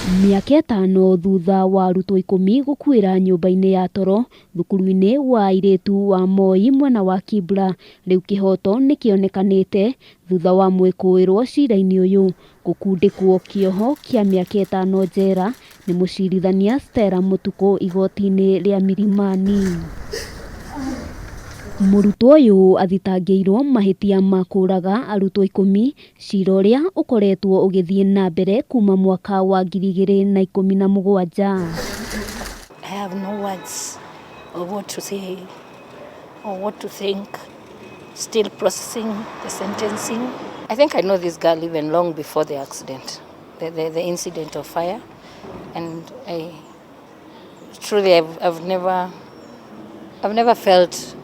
Miaka 5 thutha wa arutwo 10 gukuira nyumba-ini ya toro thukuru-ini wa airitu wa Moi mwena wa Kibra, riu kihoto ni kionekanite thutha wa mwikuirwo cira-ini uyu gukundikwo kioho kia miaka 5 njera ni mucirithania Stella Mutuku igoti-ini ria Milimani. Murutwo uyu athitangirwo mahitia ma kuraga arutwo 10 cira uria ukoretwo ugithie na mbere kuma mwaka wa 2017. I have no words of what to say or what to think. Still processing the sentencing. I think I know this girl even long before the accident, the incident of fire, and I've never felt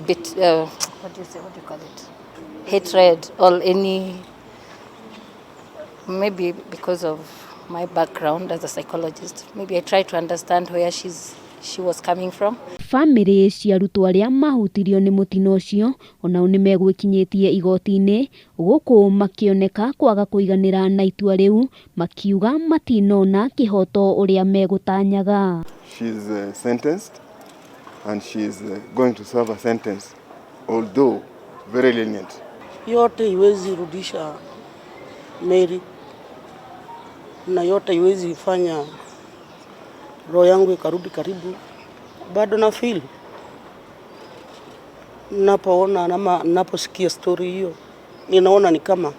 what do you call it? Hatred or any, maybe because of my background as a psychologist. Maybe I try to understand where she was coming from. Family cia arutwo aria mahutirio ni mutino ucio onao ni megwikinyitie igoti-ini guku makioneka kwaga kuiganira na itua riu makiuga matinona kihoto uria megutanyaga. She's sentenced and she's going to serve a sentence, although very lenient. Yote iwezi rudisha Mary na yote iwezi fanya roho yangu ikarudi karibu. Bado na feel napoona ama naposikia story hiyo, ninaona ni kama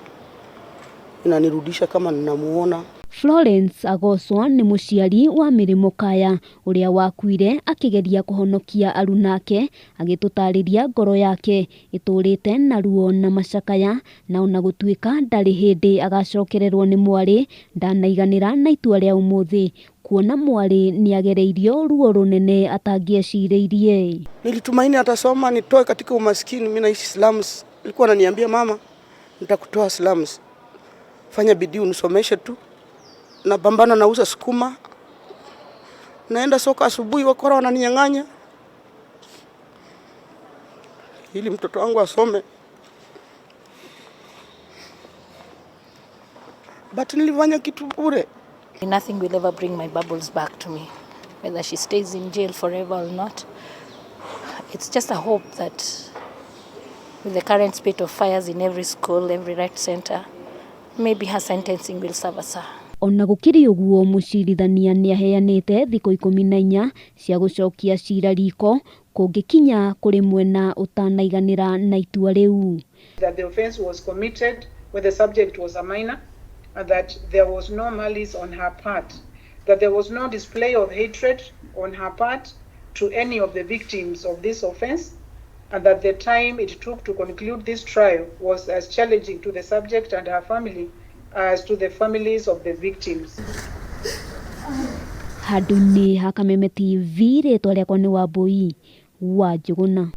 inanirudisha kama ninamuona. Florence Agoswa ni muciari wa Mirimo Kaya uria wakuire akigeria kuhonokia arunake, agitutariria ngoro yake iturite na ruo na macakaya, na ona gutuika ndari hindi agacokererwo ni mwari ndanaiganira na itua ria umuthi kuona mwari ni agereirio ruo runene atangieciririe. Nilitumaini atasoma nitoe katika umaskini. Mimi naishi slums. Nilikuwa ananiambia mama, nitakutoa slums, fanya bidii unisomeshe tu. Na pambana nauza sukuma, naenda soko asubuhi, wakora wananinyang'anya ili mtoto wangu asome. But nilifanya kitu bure. Nothing will ever bring my bubbles back to me, whether she stays in jail forever or not. It's just a hope that with the current spate of fires in every school, every right center, maybe her sentencing will serve as her. Ona gukiri uguo mucirithania ni aheanite thiko 14 cia gucokia cira riko kungikinya kuri mwena utanaiganira na itua riu. That the offense was committed when the subject was a minor, and that there was no malice on her part, that there was no display of hatred on her part to any of the victims of this offense, and that the time it took to conclude this trial was as challenging to the subject and her family as to the families of the victims. Haduni ha Kameme TV, retwa riakwa ni Wambui wa Njuguna.